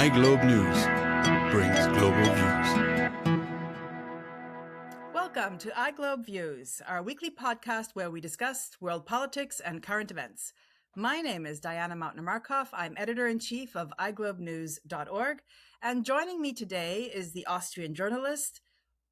iGlobenews brings global views. Welcome to iGlobeViews, our weekly podcast where we discuss world politics and current events. My name is Diana Mautner-Markov. I'm editor-in-chief of iGlobenews.org, and joining me today is the Austrian journalist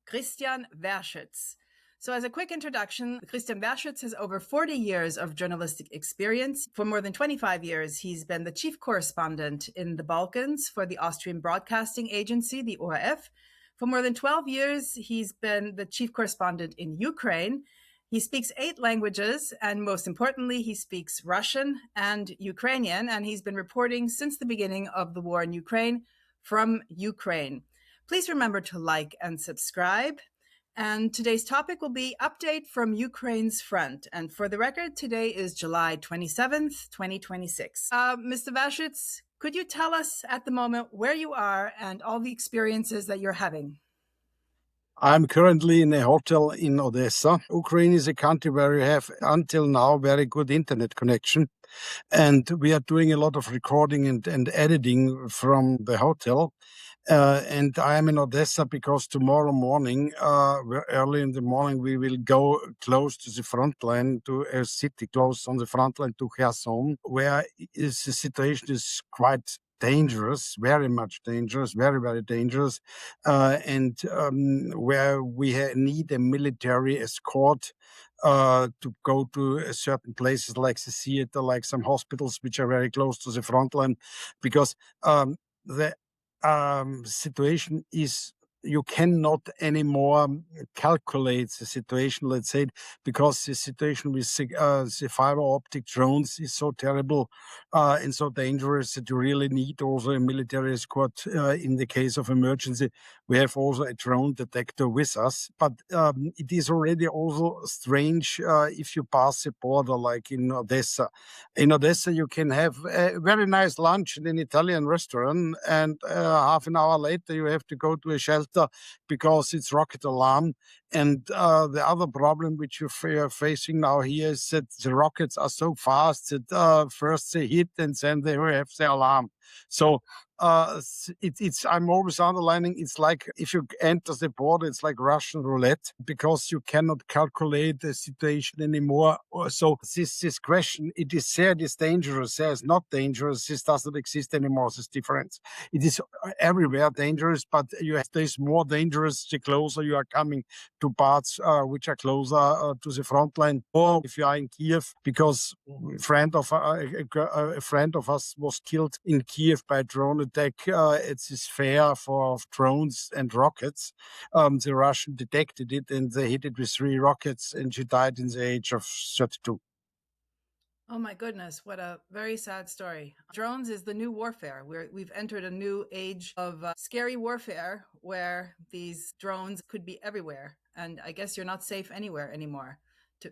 Christian Wehrschütz. So as a quick introduction, Christian Wehrschütz has over 40 years of journalistic experience. For more than 25 years, he's been the chief correspondent in the Balkans for the Austrian Broadcasting Agency, the ORF. For more than 12 years, he's been the chief correspondent in Ukraine. He speaks 8 languages, and most importantly, he speaks Russian and Ukrainian, and he's been reporting since the beginning of the war in Ukraine from Ukraine. Please remember to like and subscribe. And today's topic will be Update from Ukraine's Front. And for the record, today is July 27th, 2026. Mr. Wehrschütz, could you tell us at the moment where you are and all the experiences that you're having? I'm currently in a hotel in Odessa. Ukraine is a country where we have until now very good internet connection. And we are doing a lot of recording and editing from the hotel. And I am in Odessa because tomorrow morning, early in the morning, we will go close to the front line, to a city close on the front line to Kherson, where the situation is quite dangerous, very much dangerous, very, very dangerous, and where we need a military escort to go to certain places like the theater, like some hospitals, which are very close to the front line, because the situation is, you cannot anymore calculate the situation, let's say, because the situation with the fiber optic drones is so terrible and so dangerous that you really need also a military escort in the case of emergency. We have also a drone detector with us, but it is already also strange if you pass a border like in Odessa. In Odessa, you can have a very nice lunch in an Italian restaurant, and half an hour later you have to go to a shelter because it's rocket alarm. And the other problem which you're facing now here is that the rockets are so fast that first they hit and then they have the alarm. So it's I'm always underlining, it's like if you enter the border, it's like Russian roulette, because you cannot calculate the situation anymore. So this question, it is said is dangerous, there is not dangerous, this doesn't exist anymore, this difference. It is everywhere dangerous, but there's more dangerous the closer you are coming to parts which are closer to the front line, or if you are in Kiev, because a friend of us was killed in Kiev by a drone attack. It's this fair for drones and rockets. The Russian detected it and they hit it with 3 rockets, and she died in the age of 32. Oh my goodness, what a very sad story. Drones is the new warfare. We've entered a new age of scary warfare where these drones could be everywhere. And I guess you're not safe anywhere anymore,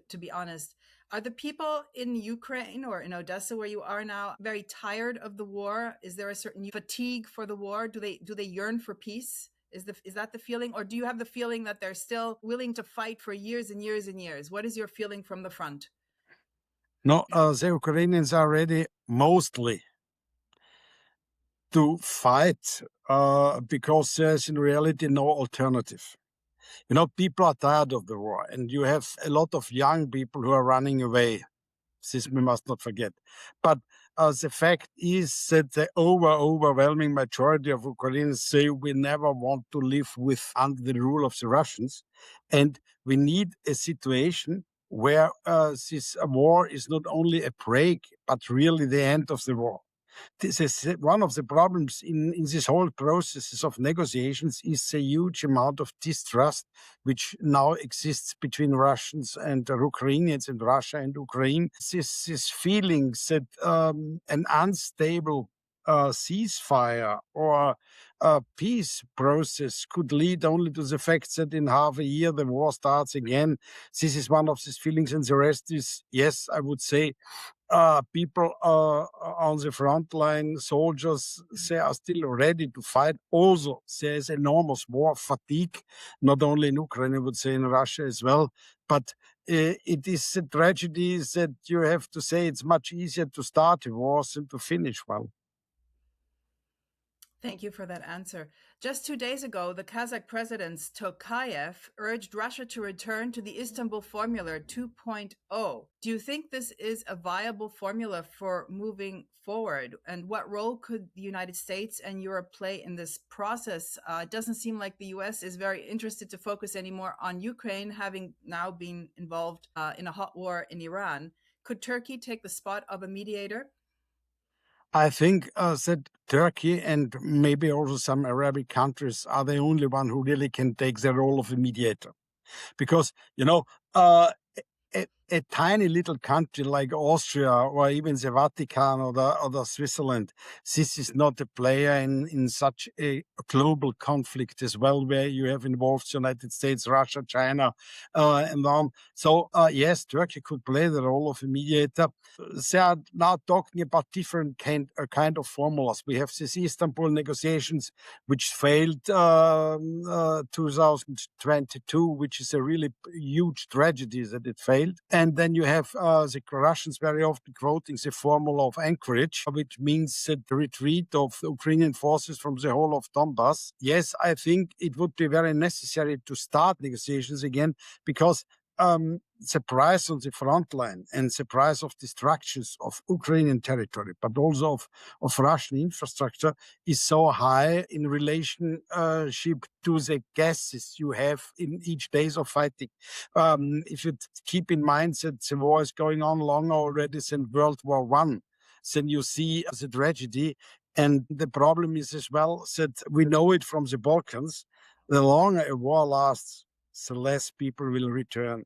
to be honest. Are the people in Ukraine or in Odessa where you are now very tired of the war? Is there a certain fatigue for the war? Do they yearn for peace? Is that the feeling? Or do you have the feeling that they're still willing to fight for years and years and years? What is your feeling from the front? No, the Ukrainians are ready mostly to fight because there's in reality no alternative. You know, people are tired of the war, and you have a lot of young people who are running away. This we must not forget. But the fact is that the overwhelming majority of Ukrainians say we never want to live under the rule of the Russians, and we need a situation where this war is not only a break, but really the end of the war. This is one of the problems in this whole process of negotiations, is a huge amount of distrust which now exists between Russians and Ukrainians, and Russia and Ukraine. This feelings that an unstable ceasefire or a peace process could lead only to the fact that in half a year the war starts again. This is one of these feelings, and the rest is, yes, I would say, people on the front line, soldiers, they are still ready to fight. Also, there is enormous war fatigue, not only in Ukraine, I would say in Russia as well. But it is a tragedy that you have to say it's much easier to start a war than to finish one. Thank you for that answer. Just 2 days ago, the Kazakh president Tokayev urged Russia to return to the Istanbul Formula 2.0. Do you think this is a viable formula for moving forward? And what role could the United States and Europe play in this process? It doesn't seem like the US is very interested to focus anymore on Ukraine, having now been involved in a hot war in Iran. Could Turkey take the spot of a mediator? I think that Turkey and maybe also some Arabic countries are the only one who really can take the role of a mediator. Because, a tiny little country like Austria or even the Vatican or the Switzerland, this is not a player in such a global conflict as well, where you have involved the United States, Russia, China, and on. So yes, Turkey could play the role of a mediator. They are now talking about different kind of formulas. We have these Istanbul negotiations, which failed 2022, which is a really huge tragedy that it failed. And then you have the Russians very often quoting the formula of Anchorage, which means the retreat of the Ukrainian forces from the whole of Donbass. Yes, I think it would be very necessary to start negotiations again, because the price on the front line and the price of destructions of Ukrainian territory, but also of Russian infrastructure, is so high in relationship to the gases you have in each days of fighting. If you keep in mind that the war is going on longer already than World War I, then you see the tragedy. And the problem is as well that we know it from the Balkans. The longer a war lasts, the less people will return.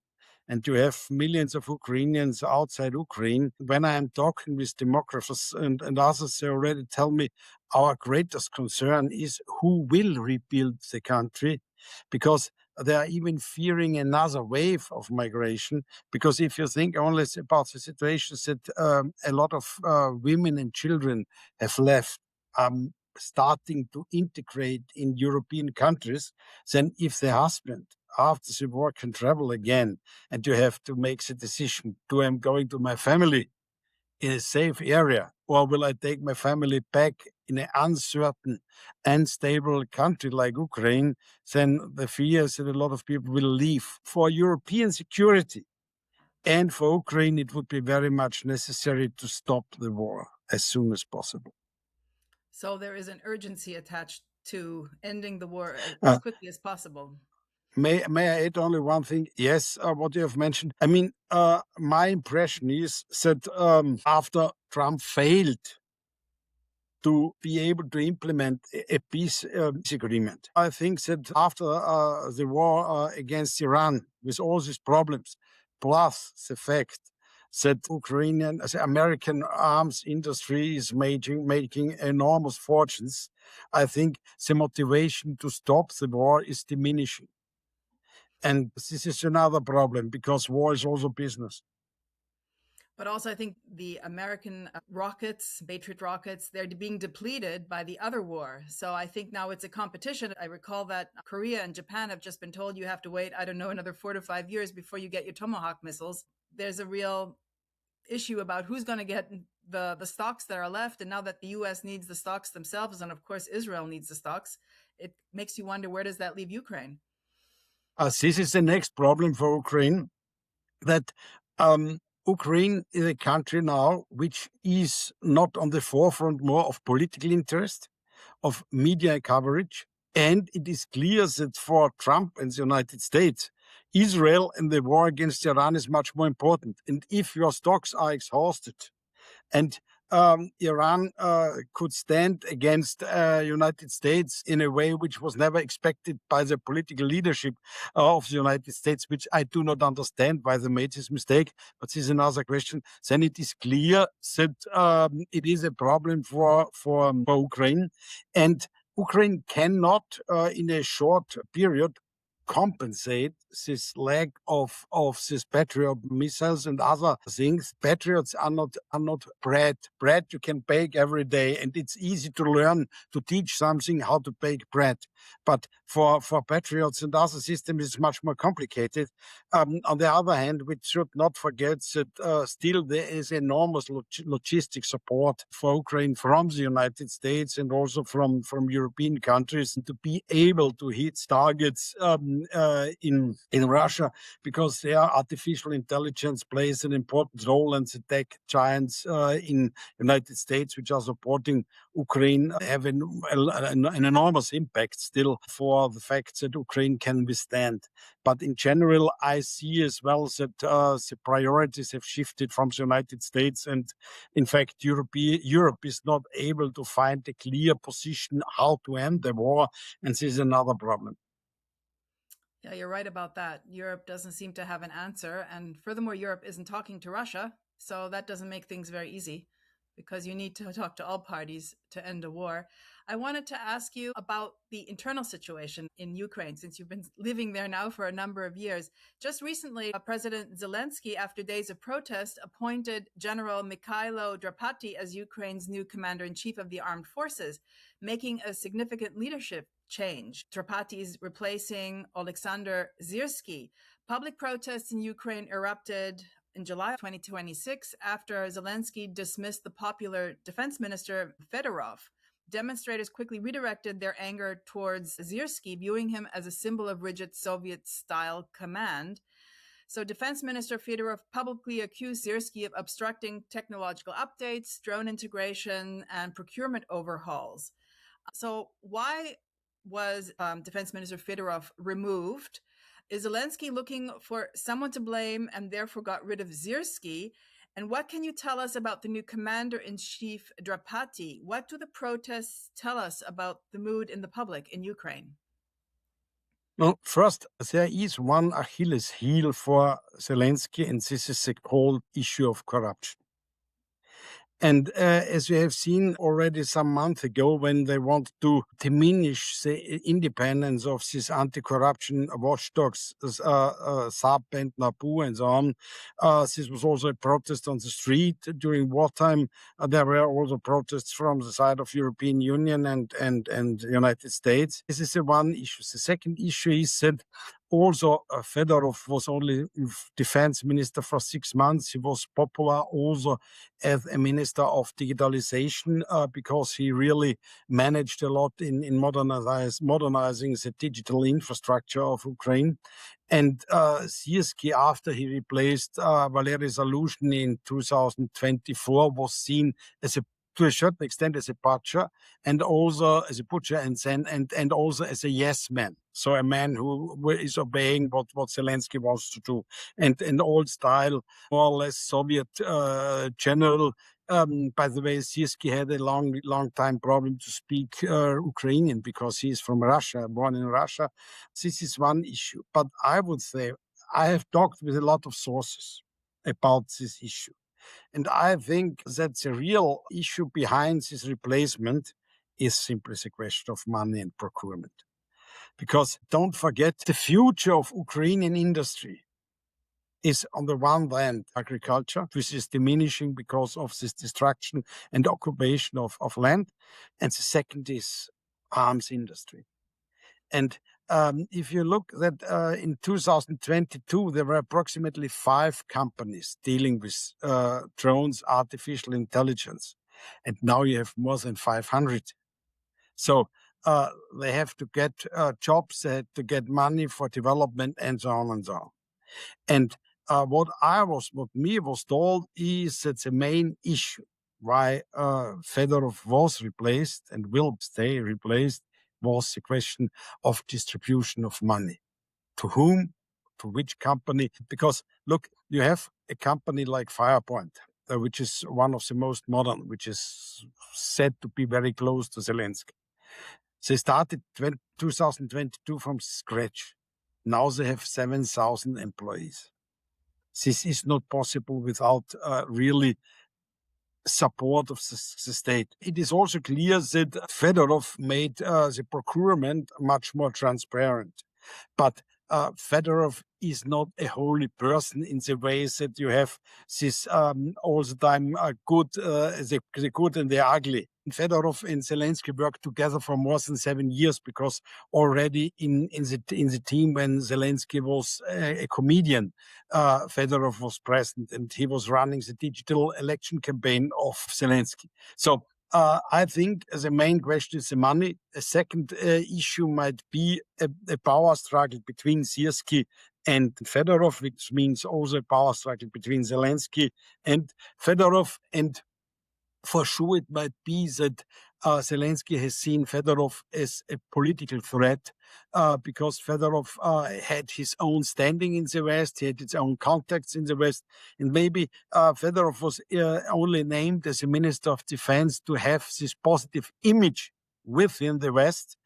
And you have millions of Ukrainians outside Ukraine. When I am talking with demographers and others, they already tell me our greatest concern is who will rebuild the country, because they are even fearing another wave of migration. Because if you think only about the situations that a lot of women and children have left, starting to integrate in European countries, then if the husband after the war can travel again, and you have to make the decision, do I going to my family in a safe area, or will I take my family back in an uncertain, unstable country like Ukraine, then the fear is that a lot of people will leave. For European security and for Ukraine, it would be very much necessary to stop the war as soon as possible. So there is an urgency attached to ending the war as quickly as possible. May I add only one thing? Yes, what you have mentioned. I mean, my impression is that after Trump failed to be able to implement a peace agreement, I think that after the war against Iran, with all these problems, plus the fact that the American arms industry is making enormous fortunes, I think the motivation to stop the war is diminishing. And this is another problem, because war is also business. But also, I think the American rockets, Patriot rockets, they're being depleted by the other war. So I think now it's a competition. I recall that Korea and Japan have just been told you have to wait, I don't know, another 4 to 5 years before you get your Tomahawk missiles. There's a real issue about who's going to get the stocks that are left. And now that the U.S. needs the stocks themselves, and of course Israel needs the stocks, it makes you wonder, where does that leave Ukraine? This is the next problem for Ukraine, that Ukraine is a country now which is not on the forefront more of political interest, of media coverage. And it is clear that for Trump and the United States, Israel and the war against Iran is much more important. And if your stocks are exhausted and Iran could stand against United States in a way which was never expected by the political leadership of the United States, which I do not understand why they made this mistake, but this is another question. Then it is clear that it is a problem for Ukraine, and Ukraine cannot, in a short period, compensate this lack of these Patriot missiles and other things. Patriots are not bread. Bread you can bake every day, and it's easy to learn to teach something how to bake bread. But for Patriots and other systems, it's much more complicated. On the other hand, we should not forget that still there is enormous logistic support for Ukraine from the United States and also from European countries, and to be able to hit targets in Russia, because there artificial intelligence plays an important role, and the tech giants in United States, which are supporting Ukraine, have an enormous impact still for the fact that Ukraine can withstand. But in general, I see as well that the priorities have shifted from the United States, and in fact, Europe is not able to find a clear position how to end the war, and this is another problem. Yeah, you're right about that. Europe doesn't seem to have an answer. And furthermore, Europe isn't talking to Russia. So that doesn't make things very easy, because you need to talk to all parties to end a war. I wanted to ask you about the internal situation in Ukraine, since you've been living there now for a number of years. Just recently, President Zelensky, after days of protest, appointed General Mikhailo Drapati as Ukraine's new commander-in-chief of the armed forces, making a significant leadership change. Drapati is replacing Oleksandr Syrsky. Public protests in Ukraine erupted in July 2026 after Zelensky dismissed the popular defense minister Fedorov. Demonstrators quickly redirected their anger towards Syrsky, viewing him as a symbol of rigid Soviet-style command. So Defense Minister Fedorov publicly accused Syrsky of obstructing technological updates, drone integration, and procurement overhauls. So why was Defense Minister Fedorov removed? Is Zelensky looking for someone to blame and therefore got rid of Syrsky? And what can you tell us about the new commander-in-chief Drapati? What do the protests tell us about the mood in the public in Ukraine? Well, first, there is one Achilles heel for Zelensky, and this is the whole issue of corruption. And as we have seen already some months ago, when they want to diminish the independence of these anti-corruption watchdogs, Saab and NABU and so on, this was also a protest on the street during wartime. There were also protests from the side of European Union and United States. This is the one issue. The second issue is that also, Fedorov was only defense minister for 6 months. He was popular also as a minister of digitalization because he really managed a lot in modernizing the digital infrastructure of Ukraine. And Syrsky, after he replaced Valery Zaluzhny in 2024, was seen as to a certain extent as a butcher, and also as a butcher, and also as a yes man. So a man who is obeying what Zelensky wants to do, and an old style, more or less Soviet general. By the way, Syrsky had a long time problem to speak Ukrainian because he is from Russia, born in Russia. This is one issue. But I would say I have talked with a lot of sources about this issue. And I think that the real issue behind this replacement is simply the question of money and procurement. Because don't forget, the future of Ukrainian industry is, on the one hand, agriculture, which is diminishing because of this destruction and occupation of land. And the second is arms industry. And if you look that in 2022, there were approximately 5 companies dealing with drones, artificial intelligence. And now you have more than 500. So they have to get jobs, they have to get money for development, and so on and so on. And what me was told is that the main issue why Fedorov was replaced and will stay replaced was the question of distribution of money. To whom? To which company? Because look, you have a company like Firepoint, which is one of the most modern, which is said to be very close to Zelensky. They started 2022 from scratch. Now they have 7,000 employees. This is not possible without really support of the state. It is also clear that Fedorov made the procurement much more transparent. But Fedorov is not a holy person in the ways that you have this all the time the good and the ugly. Fedorov and Zelensky worked together for more than 7 years because already in the team when Zelensky was a comedian, Fedorov was present and he was running the digital election campaign of Zelensky. So I think the main question is the money. A second issue might be a power struggle between Siersky and Fedorov, which means also a power struggle between Zelensky and Fedorov. And for sure, it might be that Zelensky has seen Fedorov as a political threat because Fedorov had his own standing in the West, he had his own contacts in the West, and maybe Fedorov was only named as a Minister of Defense to have this positive image within the West,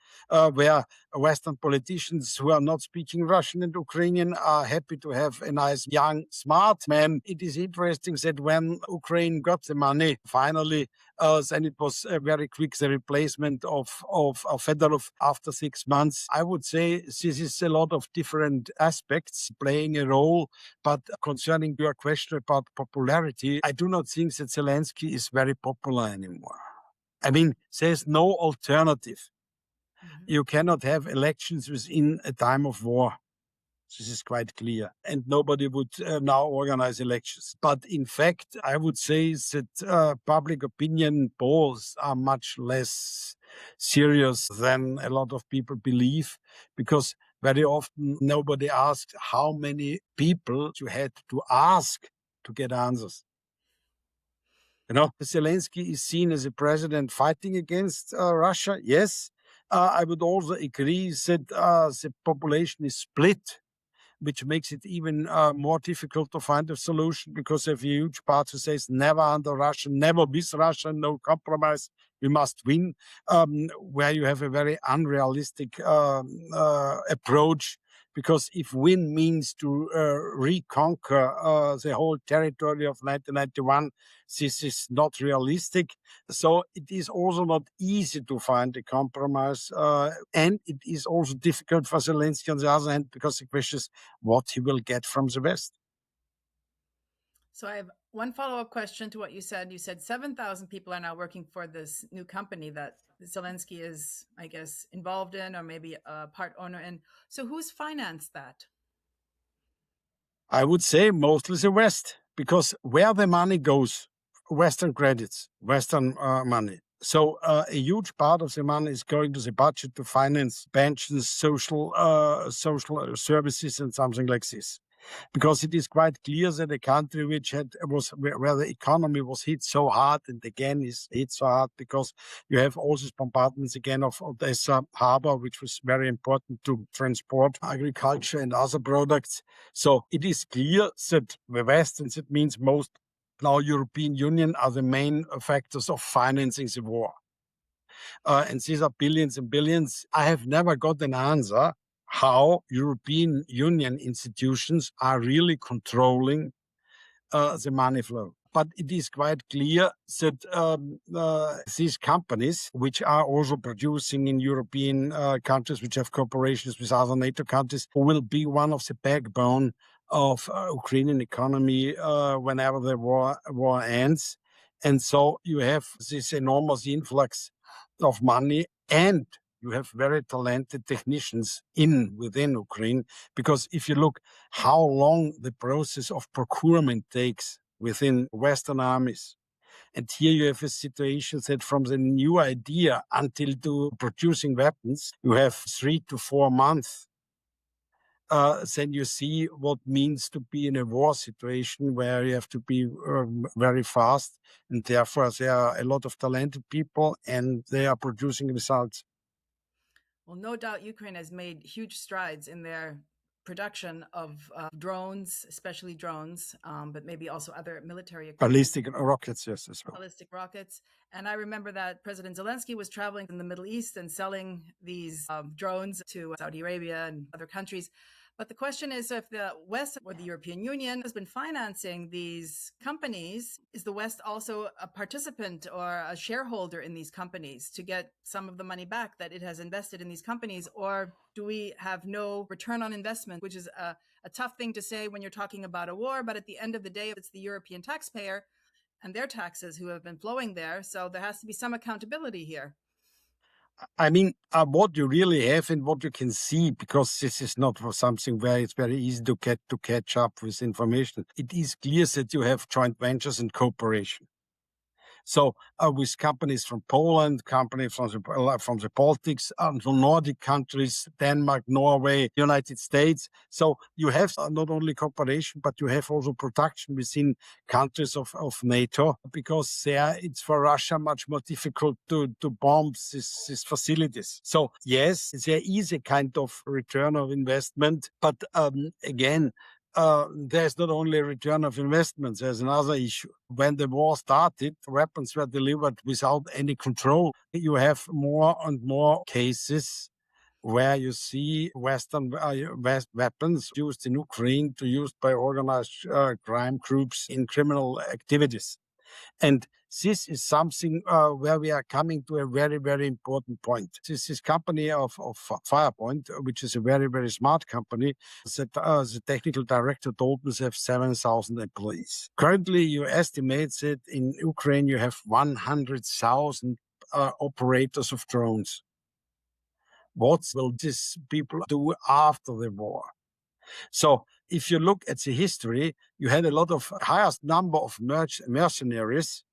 where Western politicians who are not speaking Russian and Ukrainian are happy to have a nice, young, smart man. It is interesting that when Ukraine got the money, finally, then it was very quick the replacement of Fedorov after 6 months. I would say this is a lot of different aspects playing a role, but concerning your question about popularity, I do not think that Zelensky is very popular anymore. I mean, there's no alternative. You cannot have elections within a time of war. This is quite clear. And nobody would now organize elections. But in fact, I would say that public opinion polls are much less serious than a lot of people believe, because very often nobody asks how many people you had to ask to get answers. You know, Zelensky is seen as a president fighting against Russia. Yes. I would also agree that the population is split, which makes it even more difficult to find a solution, because if a huge part who says never under Russia, never with Russia, no compromise, we must win, where you have a very unrealistic approach. Because if win means to reconquer the whole territory of 1991, this is not realistic. So it is also not easy to find a compromise. And it is also difficult for Zelensky on the other hand, because the question is what he will get from the West. So I have one follow-up question to what you said. You said 7,000 people are now working for this new company that Zelensky is, I guess, involved in, or maybe a part owner in. So who's financed that? I would say mostly the West, because where the money goes, Western credits, Western money. So a huge part of the money is going to the budget to finance pensions, social services, and something like this. Because it is quite clear that a country which where the economy was hit so hard, and again is hit so hard because you have all these bombardments again of Odessa harbor, which was very important to transport agriculture and other products. So it is clear that the West, and that means most now European Union, are the main factors of financing the war. And these are billions and billions. I have never got an answer how European Union institutions are really controlling the money flow. But it is quite clear that these companies, which are also producing in European countries, which have cooperations with other NATO countries, will be one of the backbone of Ukrainian economy whenever the war ends. And so you have this enormous influx of money, and you have very talented technicians within Ukraine, because if you look how long the process of procurement takes within Western armies, and here you have a situation that from the new idea until to producing weapons, you have 3 to 4 months. Then you see what means to be in a war situation where you have to be very fast, and therefore there are a lot of talented people and they are producing results. Well, no doubt Ukraine has made huge strides in their production of drones, especially drones, but maybe also other military equipment. Ballistic rockets, yes, as well. Ballistic rockets. And I remember that President Zelensky was traveling in the Middle East and selling these drones to Saudi Arabia and other countries. But the question is, if the West or the European Union has been financing these companies, is the West also a participant or a shareholder in these companies to get some of the money back that it has invested in these companies? Or do we have no return on investment, which is a tough thing to say when you're talking about a war, but at the end of the day, it's the European taxpayer and their taxes who have been flowing there. So there has to be some accountability here. I mean, what you really have and what you can see, because this is not for something where it's very easy to catch up with information. It is clear that you have joint ventures and cooperation. So with companies from Poland, companies from the Baltics, the Nordic countries, Denmark, Norway, United States. So you have not only cooperation, but you have also production within countries of NATO, because there it's for Russia much more difficult to bomb these facilities. So yes, there is a kind of return of investment, but again, there's not only a return of investments, there's another issue. When the war started, weapons were delivered without any control. You have more and more cases where you see Western weapons used in Ukraine to used by organized crime groups in criminal activities. And this is something where we are coming to a very, very important point. This is company of Firepoint, which is a very, very smart company. That, the technical director told me they have 7,000 employees. Currently, you estimate that in Ukraine you have 100,000 operators of drones. What will these people do after the war? So if you look at the history, you had a lot of highest number of mercenaries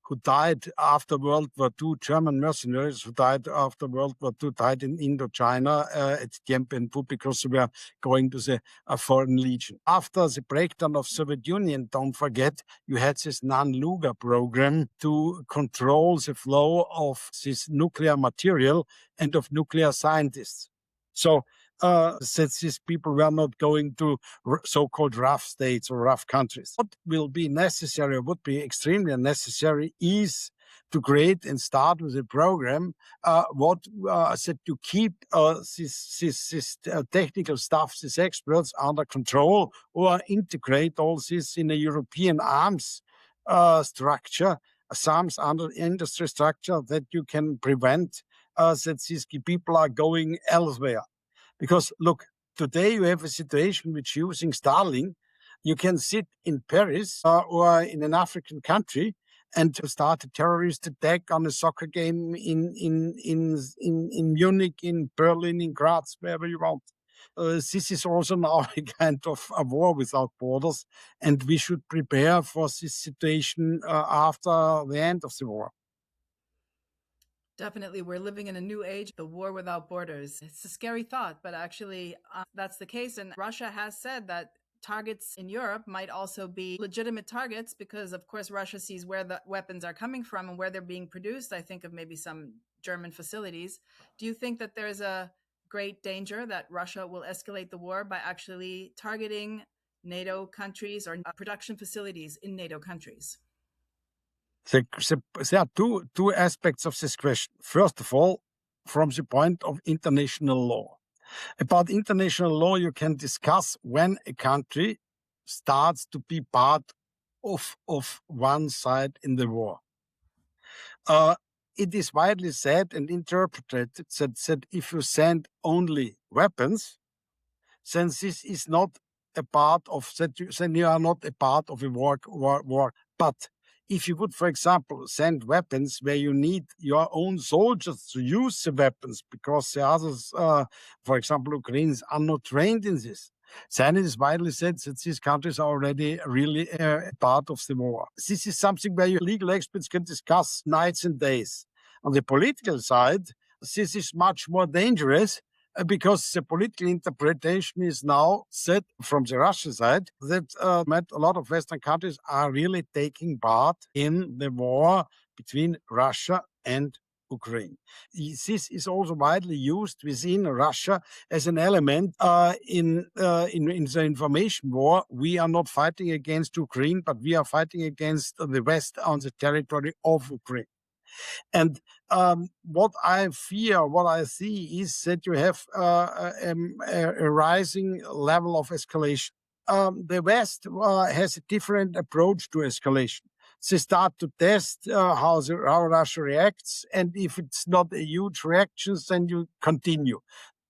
who died after World War II, German mercenaries who died after World War II, died in Indochina at Dien Bien Phu because they were going to the Foreign Legion. After the breakdown of Soviet Union, don't forget, you had this non-Lugar program to control the flow of this nuclear material and of nuclear scientists. So since these people were not going to so-called rough states or rough countries. What will be necessary, or would be extremely necessary, is to create and start with a program said to keep this technical staff, these experts under control, or integrate all this in a European arms structure, arms under industry structure, that you can prevent that these people are going elsewhere. Because look, today you have a situation which, using Starlink, you can sit in Paris or in an African country and start a terrorist attack on a soccer game in Munich, in Berlin, in Graz, wherever you want. This is also now a kind of a war without borders, and we should prepare for this situation after the end of the war. Definitely. We're living in a new age, the war without borders. It's a scary thought, but actually that's the case. And Russia has said that targets in Europe might also be legitimate targets because, of course, Russia sees where the weapons are coming from and where they're being produced. I think of maybe some German facilities. Do you think that there's a great danger that Russia will escalate the war by actually targeting NATO countries or production facilities in NATO countries? There are two aspects of this question. First of all, from the point of international law. About international law, you can discuss when a country starts to be part of one side in the war. It is widely said and interpreted that if you send only weapons, then this is not a part of that. Then you are not a part of a war. But if you would, for example, send weapons where you need your own soldiers to use the weapons because the others, for example, Ukrainians, are not trained in this, then it is widely said that these countries are already really a part of the war. This is something where legal experts can discuss nights and days. On the political side, this is much more dangerous because the political interpretation is now set from the Russian side that a lot of Western countries are really taking part in the war between Russia and Ukraine. This is also widely used within Russia as an element in the information war. We are not fighting against Ukraine, but we are fighting against the West on the territory of Ukraine. And what I fear, what I see is that you have a rising level of escalation. The West has a different approach to escalation. They start to test how Russia reacts, and if it's not a huge reaction, then you continue.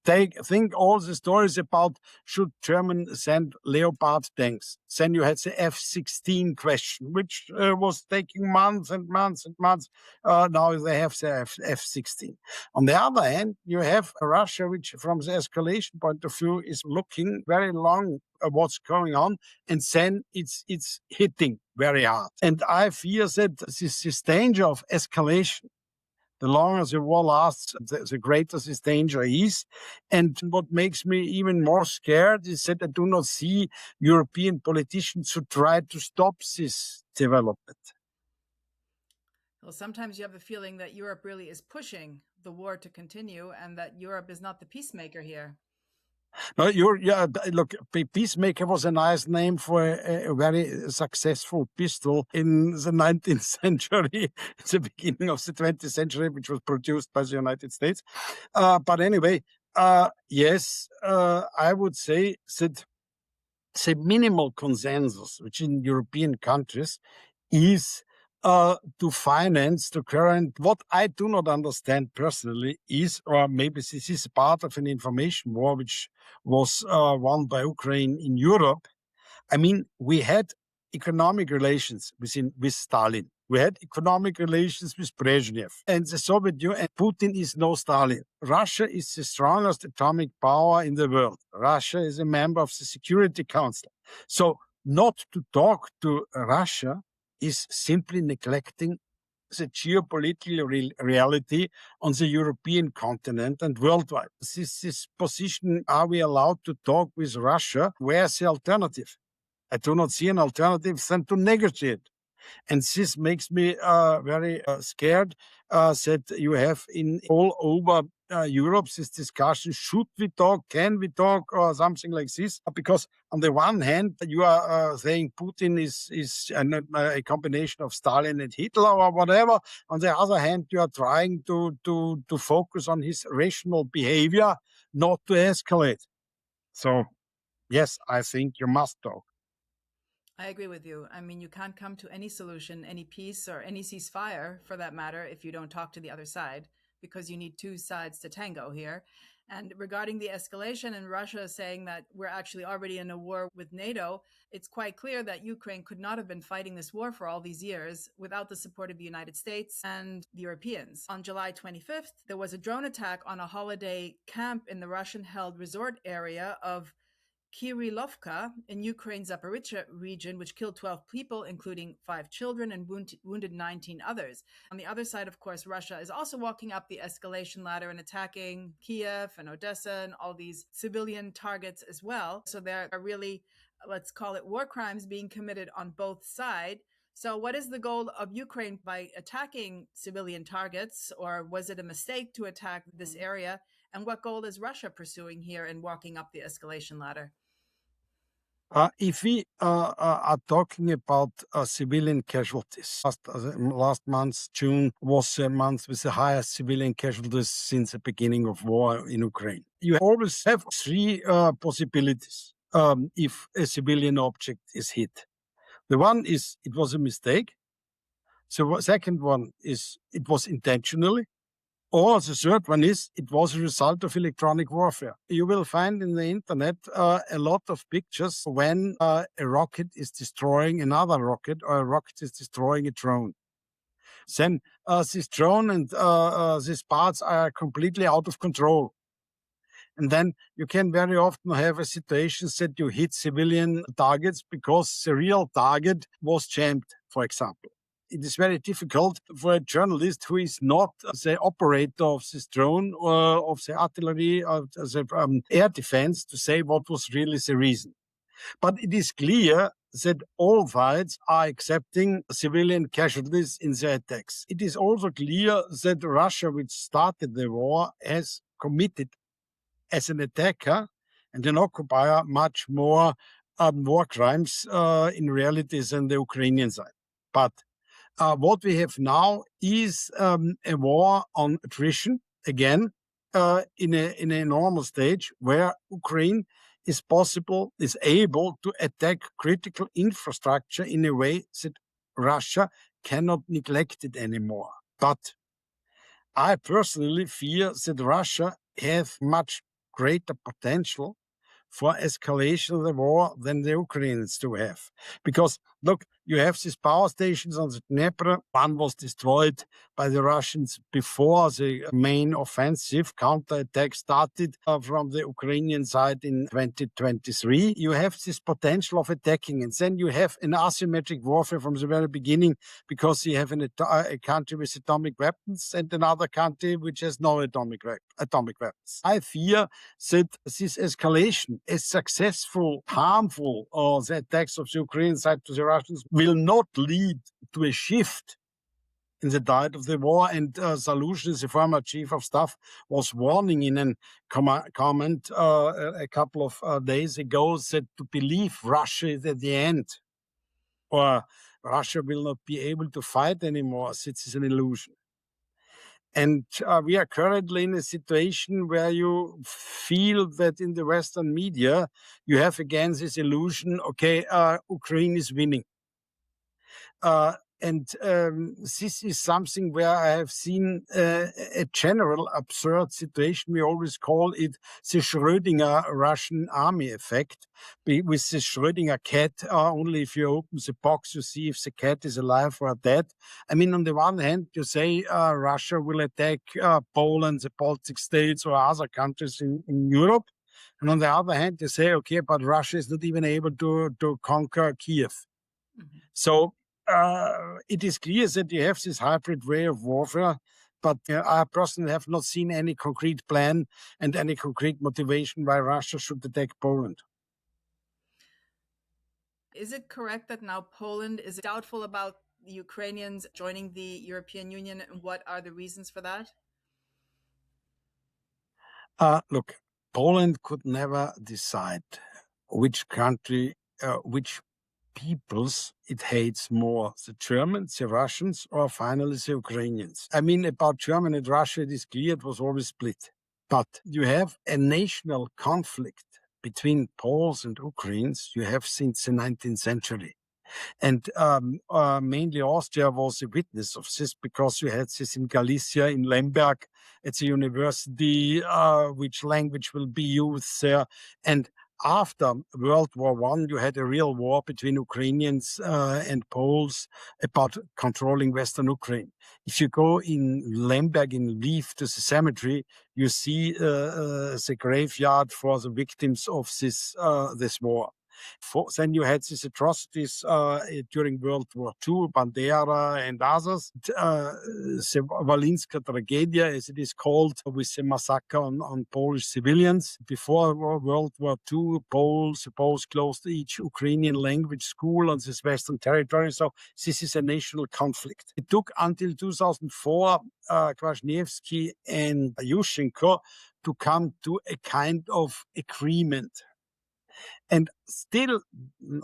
Think all the stories about should German send Leopard tanks. Then you had the F-16 question, which was taking months and months and months. Now they have the F-16. On the other hand, you have Russia, which from the escalation point of view is looking very long at what's going on, and then it's hitting very hard. And I fear that this danger of escalation, the longer the war lasts, the greater this danger is. And what makes me even more scared is that I do not see European politicians who try to stop this development. Well, sometimes you have the feeling that Europe really is pushing the war to continue and that Europe is not the peacemaker here. Look, Peacemaker was a nice name for a very successful pistol in the 19th century, the beginning of the 20th century, which was produced by the United States. But anyway, yes, I would say that the minimal consensus, which in European countries is to finance the current. What I do not understand personally is, or maybe this is part of an information war which was won by Ukraine in Europe. I mean, we had economic relations with Stalin. We had economic relations with Brezhnev and the Soviet Union. And Putin is no Stalin. Russia is the strongest atomic power in the world. Russia is a member of the Security Council. So not to talk to Russia is simply neglecting the geopolitical reality on the European continent and worldwide. This position, are we allowed to talk with Russia? Where's the alternative? I do not see an alternative than to negotiate. And this makes me very scared that you have in all over Europe this discussion, should we talk, can we talk, or something like this? Because on the one hand, you are saying Putin is a combination of Stalin and Hitler or whatever. On the other hand, you are trying to focus on his rational behavior, not to escalate. So, yes, I think you must talk. I agree with you. I mean, you can't come to any solution, any peace, or any ceasefire, for that matter, if you don't talk to the other side, because you need two sides to tango here. And regarding the escalation and Russia saying that we're actually already in a war with NATO, it's quite clear that Ukraine could not have been fighting this war for all these years without the support of the United States and the Europeans. On July 25th, there was a drone attack on a holiday camp in the Russian-held resort area of Kirilovka in Ukraine's Zaporizhzhia region, which killed 12 people, including 5 children, and wounded 19 others. On the other side, of course, Russia is also walking up the escalation ladder and attacking Kiev and Odessa and all these civilian targets as well. So there are really, let's call it, war crimes being committed on both sides. So what is the goal of Ukraine by attacking civilian targets, or was it a mistake to attack this area? And what goal is Russia pursuing here in walking up the escalation ladder? If we are talking about civilian casualties, last month, June, was a month with the highest civilian casualties since the beginning of war in Ukraine. You always have three possibilities if a civilian object is hit. The one is it was a mistake. The second one is it was intentionally. Or the third one is it was a result of electronic warfare. You will find in the internet a lot of pictures when a rocket is destroying another rocket or a rocket is destroying a drone. Then this drone and these parts are completely out of control. And then you can very often have a situation that you hit civilian targets because the real target was jammed, for example. It is very difficult for a journalist who is not the operator of this drone or of the artillery or the air defense to say what was really the reason. But it is clear that all sides are accepting civilian casualties in their attacks. It is also clear that Russia, which started the war, has committed as an attacker and an occupier much more war crimes in reality than the Ukrainian side. But What we have now is a war on attrition again, in a normal stage where Ukraine is able to attack critical infrastructure in a way that Russia cannot neglect it anymore. But I personally fear that Russia has much greater potential for escalation of the war than the Ukrainians do have. Because, look, you have these power stations on the Dnieper. One was destroyed by the Russians before the main offensive counterattack started from the Ukrainian side in 2023. You have this potential of attacking, and then you have an asymmetric warfare from the very beginning, because you have a country with atomic weapons and another country which has no atomic weapons. I fear that this escalation, as successful, harmful, the attacks of the Ukrainian side to the Russians, will not lead to a shift in the tide of the war. And Zaluzhny, the former chief of staff, was warning in a comment a couple of days ago that to believe Russia is at the end, or Russia will not be able to fight anymore, this is an illusion. And we are currently in a situation where you feel that in the Western media, you have again this illusion, okay, Ukraine is winning. And this is something where I have seen a general absurd situation. We always call it the Schrödinger Russian army effect. With the Schrödinger cat, only if you open the box, you see if the cat is alive or dead. I mean, on the one hand, you say Russia will attack Poland, the Baltic states, or other countries in Europe. And on the other hand, you say, okay, but Russia is not even able to conquer Kiev. Mm-hmm. So it is clear that you have this hybrid way of warfare, but I personally have not seen any concrete plan and any concrete motivation why Russia should attack Poland. Is it correct that now Poland is doubtful about the Ukrainians joining the European Union, and what are the reasons for that? Look, Poland could never decide which country, which peoples it hates more, the Germans, the Russians, or finally the Ukrainians. I mean, about Germany and Russia, it is clear it was always split. But you have a national conflict between Poles and Ukrainians you have since the 19th century. And mainly Austria was a witness of this, because you had this in Galicia, in Lemberg, at the university, which language will be used there. And after World War I, you had a real war between Ukrainians and Poles about controlling Western Ukraine. If you go in Lemberg, in Lviv, to the cemetery, you see the graveyard for the victims of this war. Then you had these atrocities during World War II, Bandera and others. The Walinska Tragedia, as it is called, with the massacre on Polish civilians. Before World War II, Poles closed each Ukrainian language school on this Western territory. So this is a national conflict. It took until 2004, Kwasniewski and Yushchenko to come to a kind of agreement. And still,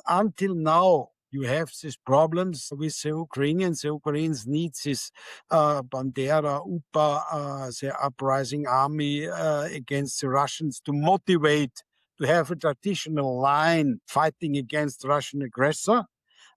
until now, you have these problems with the Ukrainians. The Ukrainians need this Bandera, UPA, the uprising army against the Russians to motivate, to have a traditional line fighting against the Russian aggressor.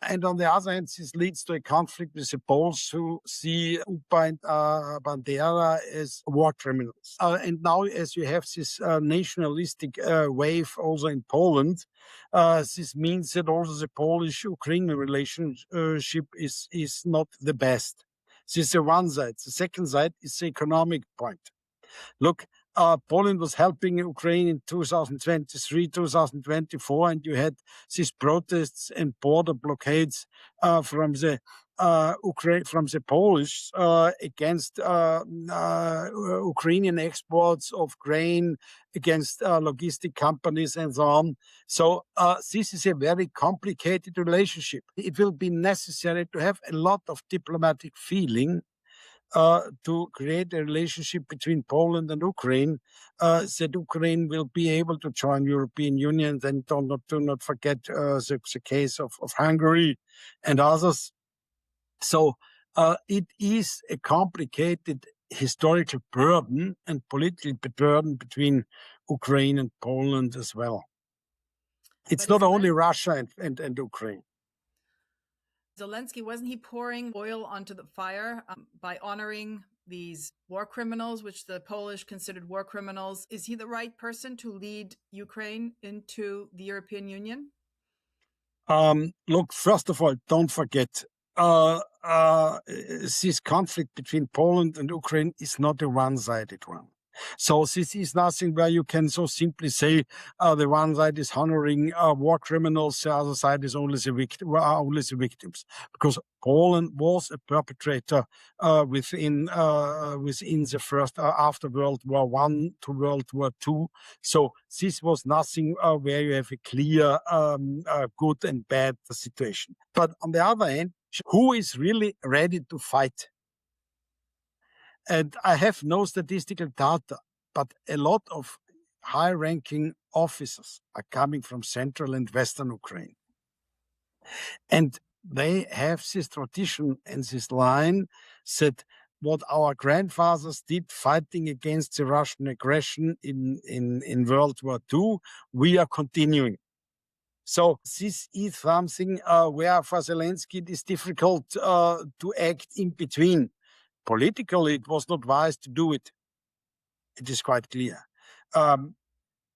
And on the other hand, this leads to a conflict with the Poles who see UPA and Bandera as war criminals. And now, as you have this nationalistic wave also in Poland, this means that also the Polish-Ukrainian relationship is not the best. This is the one side. The second side is the economic point. Look, Poland was helping Ukraine in 2023, 2024, and you had these protests and border blockades from the Polish against Ukrainian exports of grain, against logistic companies and so on. So this is a very complicated relationship. It will be necessary to have a lot of diplomatic feeling to create a relationship between Poland and Ukraine, that Ukraine will be able to join European Union. Then do not forget the case of Hungary and others. So it is a complicated historical burden and political burden between Ukraine and Poland as well. It's But not only Russia and Ukraine. Zelensky, wasn't he pouring oil onto the fire by honoring these war criminals, which the Polish considered war criminals? Is he the right person to lead Ukraine into the European Union? Look, first of all, don't forget, this conflict between Poland and Ukraine is not a one-sided one. So this is nothing where you can so simply say the one side is honoring war criminals, the other side is only the victims, because Poland was a perpetrator within the first after World War I to World War II. So this was nothing where you have a clear good and bad situation. But on the other hand, who is really ready to fight? And I have no statistical data, but a lot of high-ranking officers are coming from central and western Ukraine. And they have this tradition and this line that what our grandfathers did fighting against the Russian aggression in World War II, we are continuing. So this is something where for Zelensky it is difficult to act in between. Politically, it was not wise to do it. It is quite clear.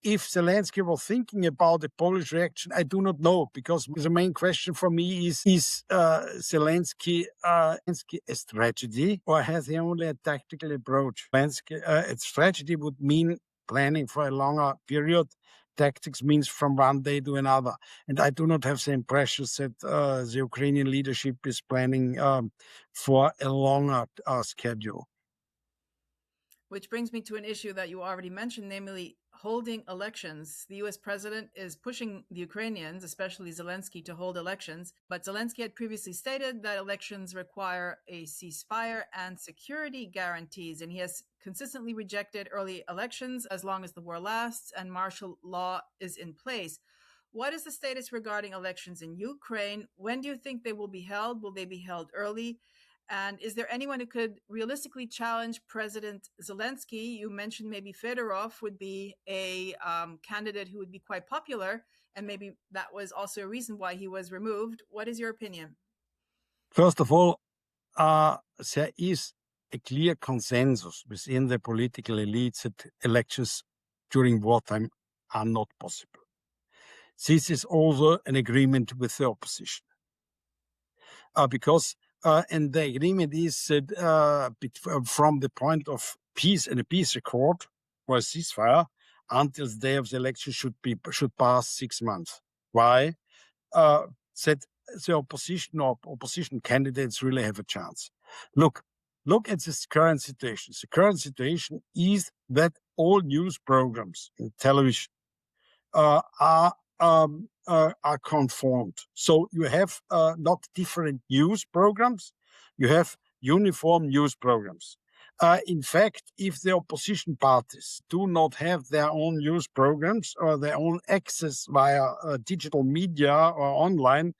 If Zelensky was thinking about the Polish reaction, I do not know, because the main question for me is Zelensky a strategy, or has he only a tactical approach? Zelensky, a strategy would mean planning for a longer period. Tactics means from one day to another. And I do not have the impression that the Ukrainian leadership is planning for a longer schedule. Which brings me to an issue that you already mentioned, namely holding elections. The US president is pushing the Ukrainians, especially Zelensky, to hold elections. But Zelensky had previously stated that elections require a ceasefire and security guarantees. And he has consistently rejected early elections as long as the war lasts and martial law is in place. What is the status regarding elections in Ukraine? When do you think they will be held? Will they be held early? And is there anyone who could realistically challenge President Zelensky? You mentioned maybe Fedorov would be a candidate who would be quite popular, and maybe that was also a reason why he was removed. What is your opinion? First of all, there is a clear consensus within the political elites that elections during wartime are not possible. This is also an agreement with the opposition. And the agreement is that from the point of peace and a peace accord or a ceasefire until the day of the election should pass 6 months. Why? That the opposition candidates really have a chance. Look at this current situation. The current situation is that all news programs in television are conformed. So you have not different news programs, you have uniform news programs. In fact, if the opposition parties do not have their own news programs or their own access via digital media or online,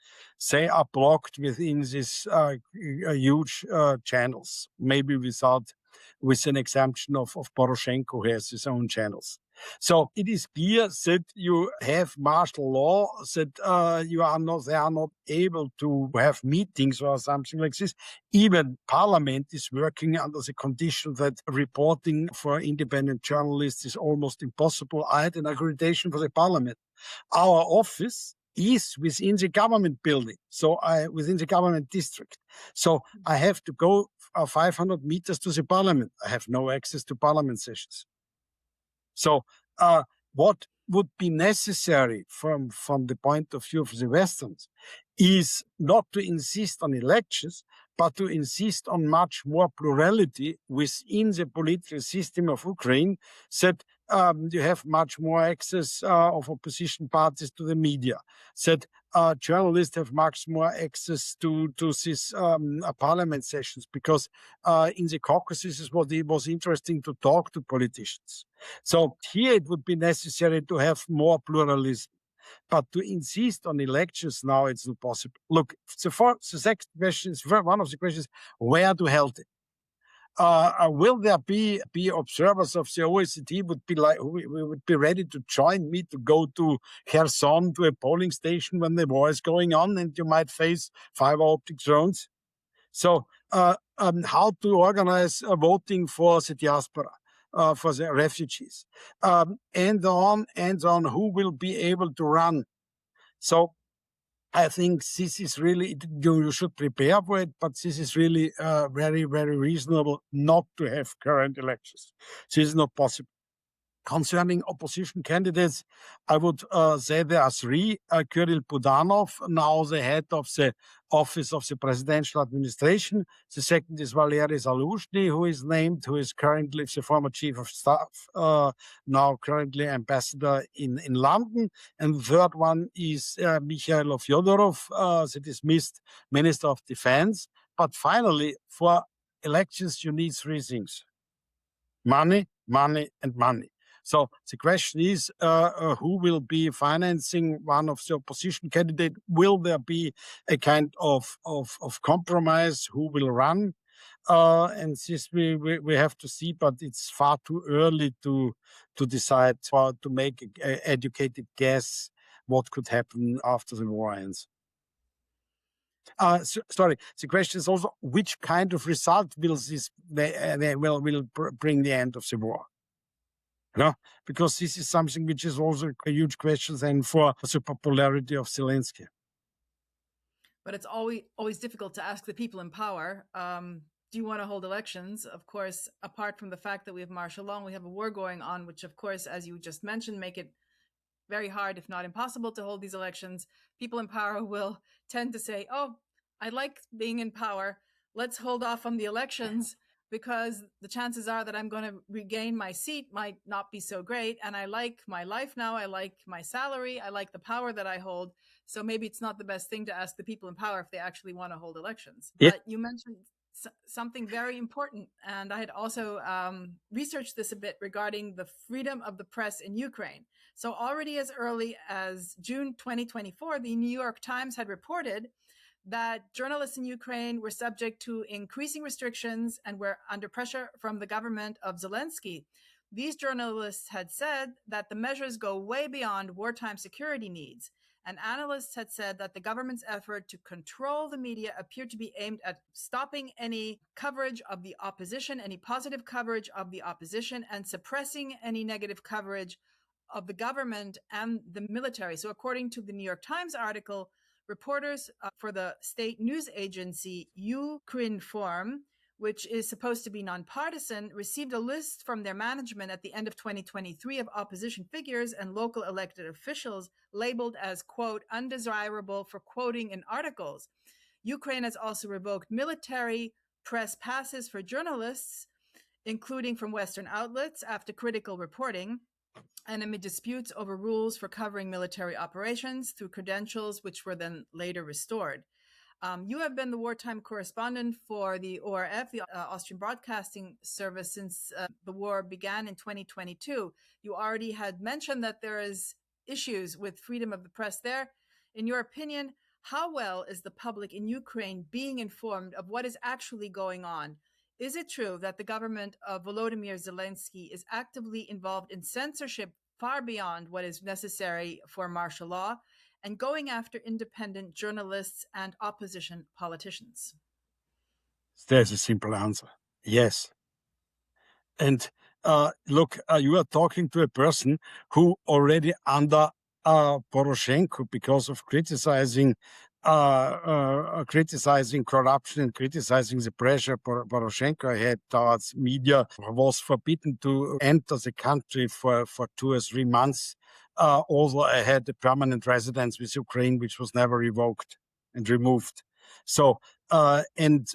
they are blocked within these huge channels, maybe with an exemption of Poroshenko, who has his own channels. So it is clear that you have martial law, that they are not able to have meetings or something like this. Even Parliament is working under the condition that reporting for independent journalists is almost impossible. I had an accreditation for the Parliament. Our office is within the government building, within the government district. So I have to go 500 meters to the Parliament. I have no access to Parliament sessions. So what would be necessary from the point of view of the Westerns is not to insist on elections, but to insist on much more plurality within the political system of Ukraine, that you have much more access of opposition parties to the media, that journalists have much more access to these parliament sessions, because in the Caucasus it was interesting to talk to politicians. So here it would be necessary to have more pluralism. But to insist on elections now, it's not possible. Look, the second question is, one of the questions, where to hold it? Will there be observers of the OECD would be ready to join me to go to Kherson to a polling station when the war is going on and you might face fiber optic drones? So how to organize voting for the diaspora, for the refugees, and on who will be able to run. So I think this is really, you should prepare for it, but this is really very, very reasonable not to have current elections. This is not possible. Concerning opposition candidates, I would say there are three. Kirill Budanov, now the head of the office of the presidential administration. The second is Valery Zaluzhny, who is currently the former chief of staff, now currently ambassador in London. And the third one is Mikhail Fyodorov, the dismissed minister of defense. But finally, for elections, you need three things: money, money, and money. So the question is, who will be financing one of the opposition candidate? Will there be a kind of compromise? Who will run? And this we have to see, but it's far too early to decide, or to make an educated guess what could happen after the war ends. Sorry, the question is also, which kind of result will will bring the end of the war? No, because this is something which is also a huge question then for the popularity of Zelensky. But it's always difficult to ask the people in power, do you want to hold elections? Of course, apart from the fact that we have martial law and we have a war going on, which of course, as you just mentioned, make it very hard, if not impossible, to hold these elections. People in power will tend to say, oh, I like being in power. Let's hold off on the elections, because the chances are that I'm going to regain my seat might not be so great. And I like my life now. I like my salary. I like the power that I hold. So maybe it's not the best thing to ask the people in power if they actually want to hold elections. Yeah. But you mentioned something very important. And I had also researched this a bit regarding the freedom of the press in Ukraine. So already as early as June 2024, the New York Times had reported that journalists in Ukraine were subject to increasing restrictions and were under pressure from the government of Zelensky. These journalists had said that the measures go way beyond wartime security needs. And analysts had said that the government's effort to control the media appeared to be aimed at stopping any coverage of the opposition, any positive coverage of the opposition, and suppressing any negative coverage of the government and the military. So according to the New York Times article, reporters for the state news agency Ukrinform, which is supposed to be nonpartisan, received a list from their management at the end of 2023 of opposition figures and local elected officials labeled as, quote, undesirable for quoting in articles. Ukraine has also revoked military press passes for journalists, including from Western outlets, after critical reporting, and amid disputes over rules for covering military operations through credentials, which were then later restored. You have been the wartime correspondent for the ORF, the Austrian Broadcasting Service, since the war began in 2022. You already had mentioned that there is issues with freedom of the press there. In your opinion, how well is the public in Ukraine being informed of what is actually going on? Is it true that the government of Volodymyr Zelensky is actively involved in censorship far beyond what is necessary for martial law and going after independent journalists and opposition politicians? There's a simple answer: yes. And look, you are talking to a person who already under Poroshenko, because of criticizing corruption and criticizing the pressure Poroshenko had towards media, was forbidden to enter the country for 2 or 3 months. Although I had a permanent residence with Ukraine, which was never revoked and removed. So And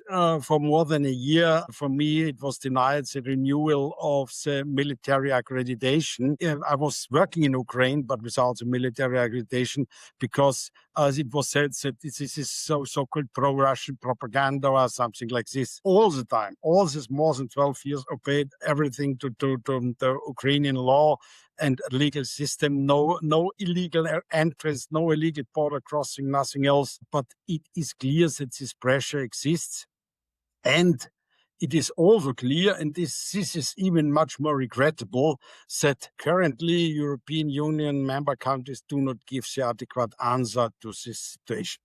for more than a year, for me, it was denied the renewal of the military accreditation. I was working in Ukraine, but without the military accreditation, because as it was said that this is so-called pro-Russian propaganda or something like this all the time. All this more than 12 years obeyed everything to the Ukrainian law and legal system, no illegal entrance, no illegal border crossing, nothing else. But it is clear that this pressure exists. And it is also clear, and this is even much more regrettable, that currently European Union member countries do not give the adequate answer to this situation,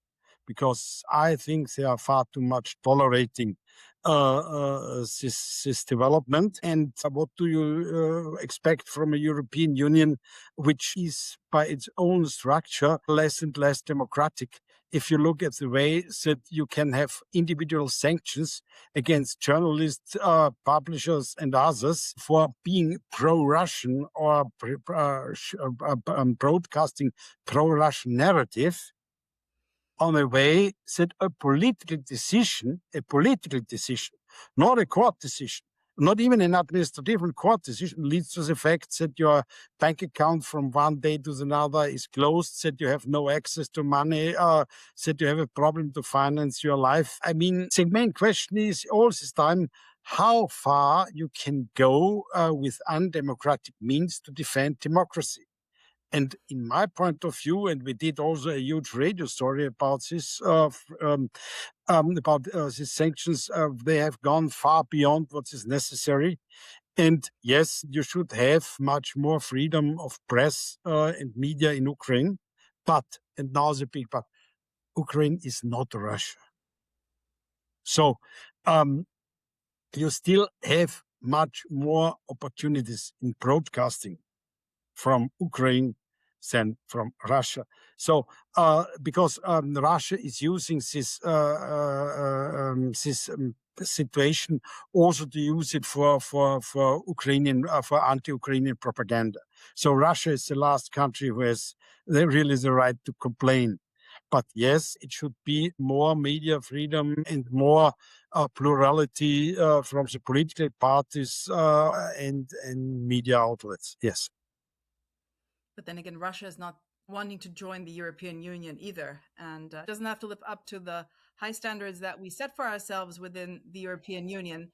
because I think they are far too much tolerating this development. And what do you expect from a European Union which is by its own structure less and less democratic? If you look at the way that you can have individual sanctions against journalists, publishers, and others for being pro-Russian or broadcasting pro-Russian narrative, on a way that a political decision, not a court decision, not even an administrative court decision, leads to the fact that your bank account from one day to another is closed, that you have no access to money, that you have a problem to finance your life. I mean, the main question is all this time how far you can go with undemocratic means to defend democracy. And in my point of view, and we did also a huge radio story about this, these sanctions, they have gone far beyond what is necessary. And yes, you should have much more freedom of press and media in Ukraine. But, and now the big but, Ukraine is not Russia. So you still have much more opportunities in broadcasting from Ukraine than from Russia. So, because Russia is using this situation also to use it for Ukrainian for anti-Ukrainian propaganda. So Russia is the last country who has really the right to complain. But yes, it should be more media freedom and more plurality from the political parties and media outlets. Yes. But then again, Russia is not wanting to join the European Union either, and doesn't have to live up to the high standards that we set for ourselves within the European Union.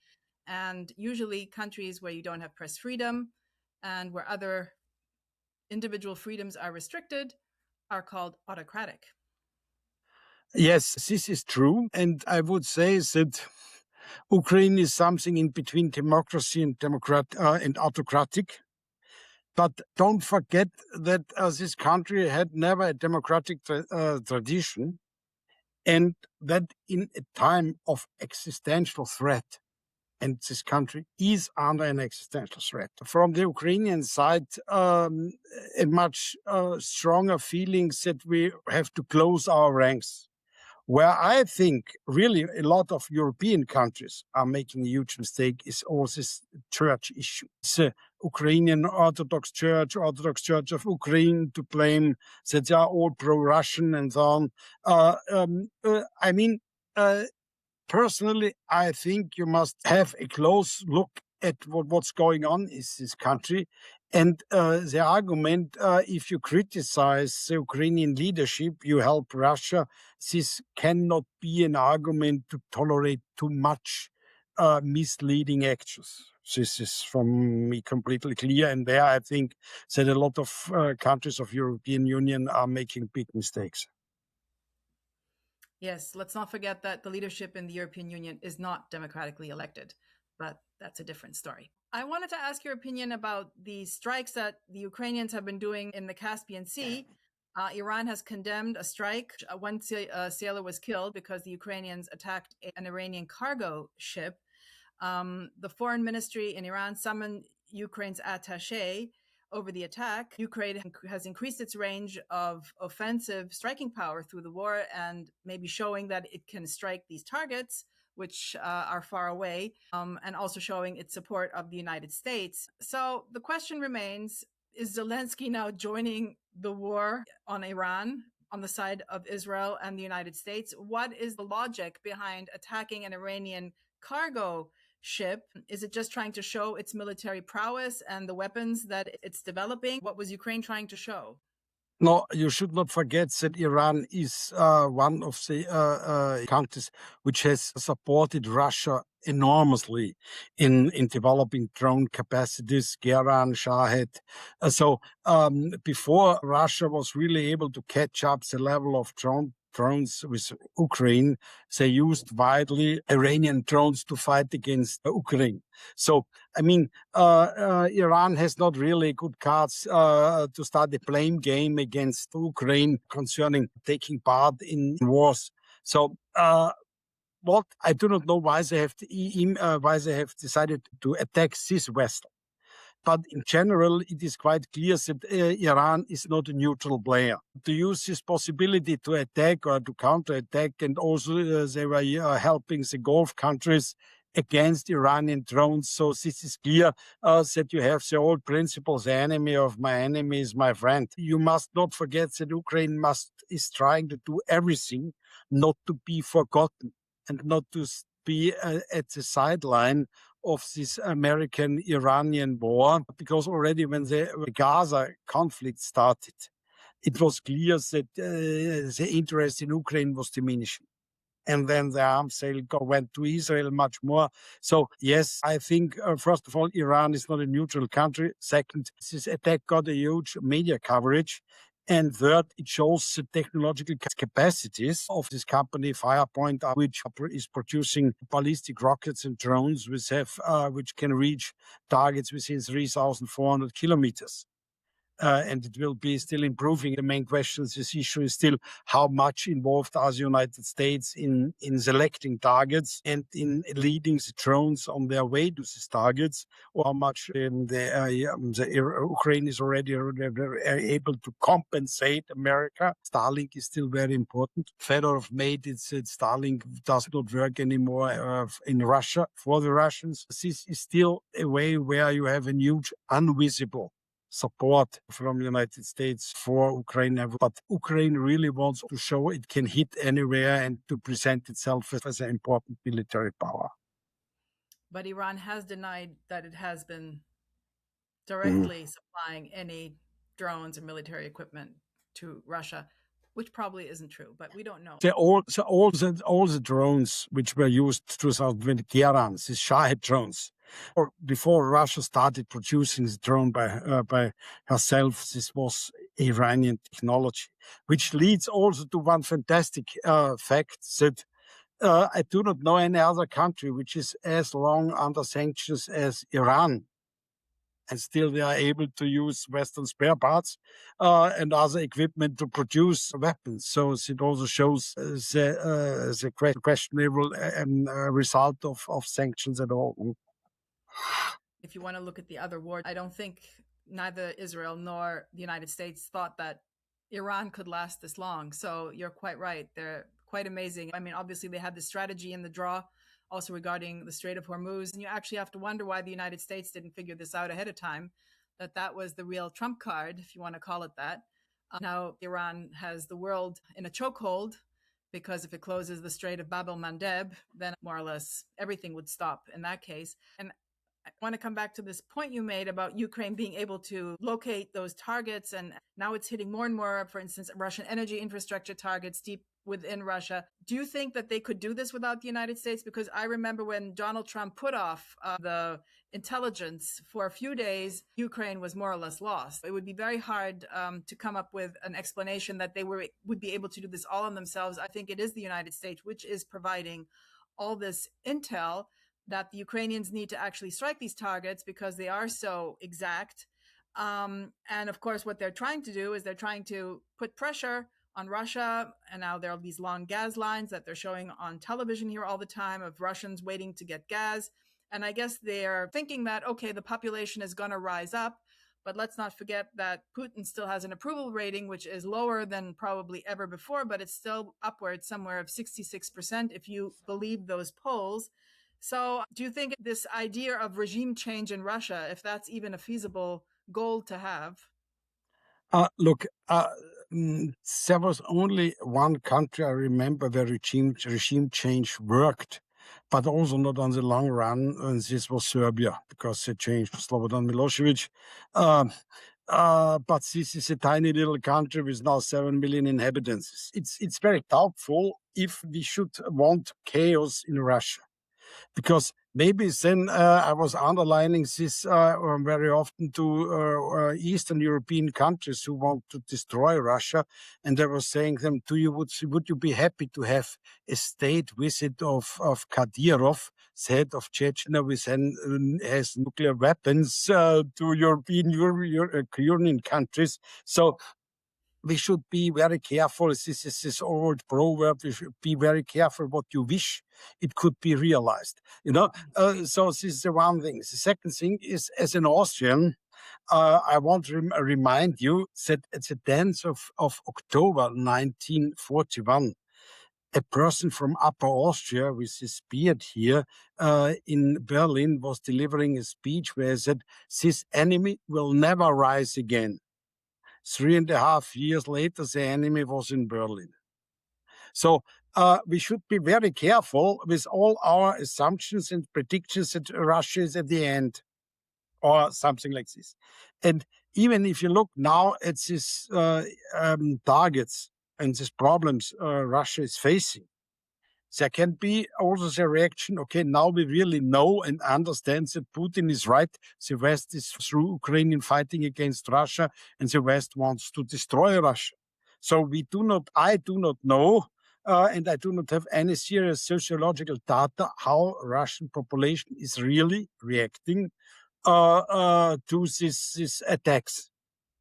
And usually countries where you don't have press freedom and where other individual freedoms are restricted are called autocratic. Yes, this is true. And I would say that Ukraine is something in between democracy and autocratic. But don't forget that this country had never a democratic tradition, and that in a time of existential threat, and this country is under an existential threat. From the Ukrainian side, a much stronger feeling that we have to close our ranks. Where I think really a lot of European countries are making a huge mistake is all this church issue. It's the Ukrainian Orthodox Church of Ukraine to blame that they are all pro-Russian and so on. Personally, I think you must have a close look at what's going on in this country. And the argument, if you criticize the Ukrainian leadership, you help Russia, this cannot be an argument to tolerate too much misleading actions. This is from me completely clear. And there I think that a lot of countries of European Union are making big mistakes. Yes, let's not forget that the leadership in the European Union is not democratically elected, but that's a different story. I wanted to ask your opinion about the strikes that the Ukrainians have been doing in the Caspian Sea. Iran has condemned a strike. One sailor was killed because the Ukrainians attacked an Iranian cargo ship. The foreign ministry in Iran summoned Ukraine's attaché over the attack. Ukraine has increased its range of offensive striking power through the war and maybe showing that it can strike these targets, which are far away, and also showing its support of the United States. So the question remains, is Zelensky now joining the war on Iran on the side of Israel and the United States. What is the logic behind attacking an Iranian cargo ship? Is it just trying to show its military prowess and the weapons that it's developing? What was Ukraine trying to show? No, you should not forget that Iran is one of the countries which has supported Russia enormously in developing drone capacities, Geran, Shahed. Before Russia was really able to catch up the level of drones with Ukraine, they used widely Iranian drones to fight against Ukraine. So, I mean, Iran has not really good cards to start a blame game against Ukraine concerning taking part in wars. So, what I do not know why they have decided to attack this vessel. But in general, it is quite clear that Iran is not a neutral player. To use this possibility to attack or to counterattack, and also they were helping the Gulf countries against Iranian drones. So this is clear that you have the old principle: the enemy of my enemy is my friend. You must not forget that Ukraine is trying to do everything not to be forgotten and not to be at the sideline of this American-Iranian war, because already when the Gaza conflict started, it was clear that the interest in Ukraine was diminishing. And then the arms sale went to Israel much more. So, yes, I think, first of all, Iran is not a neutral country. Second, this attack got a huge media coverage. And third, it shows the technological capacities of this company, Firepoint, which is producing ballistic rockets and drones which can reach targets within 3,400 kilometers. And it will be still improving. The main question, this issue is still how much involved are the United States in selecting targets and in leading the drones on their way to these targets, or how much Ukraine is already able to compensate America. Starlink is still very important. Fedorov made it that Starlink does not work anymore in Russia for the Russians. This is still a way where you have a huge invisible support from the United States for Ukraine. But Ukraine really wants to show it can hit anywhere and to present itself as an important military power. But Iran has denied that it has been directly supplying any drones or military equipment to Russia, which probably isn't true, but we don't know. All the drones which were used 2020, Gerans, these Shahed drones, or before Russia started producing the drone by herself, this was Iranian technology, which leads also to one fantastic fact that I do not know any other country which is as long under sanctions as Iran, and still they are able to use Western spare parts and other equipment to produce weapons. So it also shows the questionable result of sanctions at all. If you want to look at the other war, I don't think neither Israel nor the United States thought that Iran could last this long. So you're quite right. They're quite amazing. I mean, obviously they had the strategy in the draw also regarding the Strait of Hormuz. And you actually have to wonder why the United States didn't figure this out ahead of time, that was the real trump card, if you want to call it that. Now Iran has the world in a chokehold, because if it closes the Strait of Bab el-Mandeb, then more or less everything would stop in that case. And I want to come back to this point you made about Ukraine being able to locate those targets. And now it's hitting more and more, for instance, Russian energy infrastructure targets deep within Russia. Do you think that they could do this without the United States? Because I remember when Donald Trump put off the intelligence for a few days, Ukraine was more or less lost. It would be very hard to come up with an explanation that they would be able to do this all on themselves. I think it is the United States which is providing all this intel that the Ukrainians need to actually strike these targets because they are so exact. And of course, what they're trying to do is they're trying to put pressure on Russia. And now there are these long gas lines that they're showing on television here all the time of Russians waiting to get gas. And I guess they're thinking that, okay, the population is going to rise up. But let's not forget that Putin still has an approval rating, which is lower than probably ever before, but it's still upwards somewhere of 66% if you believe those polls. So do you think this idea of regime change in Russia, if that's even a feasible goal to have? Look, there was only one country I remember where regime change worked, but also not on the long run, and this was Serbia, because they changed Slobodan Milosevic. But this is a tiny little country with now 7 million inhabitants. It's very doubtful if we should want chaos in Russia, because maybe then I was underlining this very often to Eastern European countries who want to destroy Russia, and I was saying them, would you be happy to have a state visit of Kadyrov, head of Chechnya, which has nuclear weapons to European Union countries? So we should be very careful. This is this old proverb. We should be very careful what you wish it could be realized. So this is the one thing. The second thing is, as an Austrian, I want to remind you that at the 10th of October 1941, a person from Upper Austria with his beard here in Berlin was delivering a speech where he said, "This enemy will never rise again." 3.5 years later, the enemy was in Berlin. So we should be very careful with all our assumptions and predictions that Russia is at the end or something like this. And even if you look now at these targets and these problems Russia is facing, there can be also the reaction, okay, now we really know and understand that Putin is right. The West is through Ukrainian fighting against Russia, and the West wants to destroy Russia. So I do not know, and I do not have any serious sociological data how Russian population is really reacting to these attacks.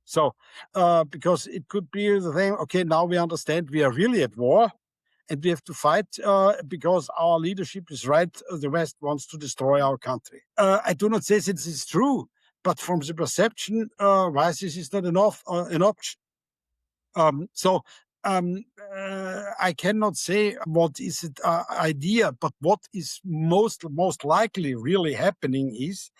So, because it could be the thing, okay, now we understand we are really at war, and we have to fight because our leadership is right. The West wants to destroy our country. I do not say that this is true, but from the perception, why this is not enough an option. I cannot say what is the idea, but what is most likely really happening is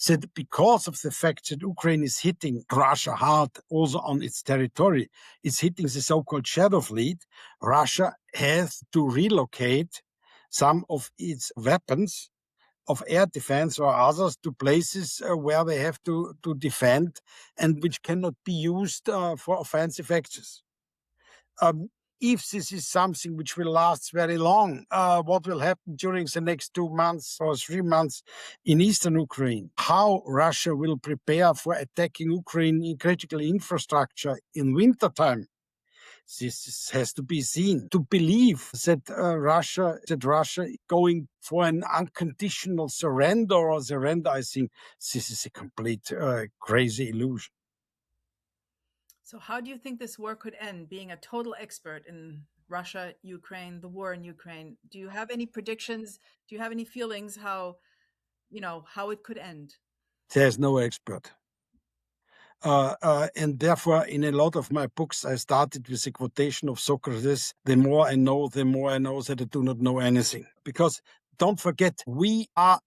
that because of the fact that Ukraine is hitting Russia hard also on its territory, it's hitting the so-called shadow fleet, Russia has to relocate some of its weapons of air defense or others to places where they have to defend and which cannot be used for offensive actions. If this is something which will last very long, what will happen during the next 2 months or 3 months in eastern Ukraine? How Russia will prepare for attacking Ukraine in critical infrastructure in wintertime? This has to be seen. To believe that Russia is going for an unconditional surrender, I think this is a complete crazy illusion. So how do you think this war could end, being a total expert in Russia, Ukraine, the war in Ukraine? Do you have any predictions? Do you have any feelings how it could end? There's no expert. And therefore, in a lot of my books, I started with a quotation of Socrates: the more I know that I do not know anything. Because don't forget, we are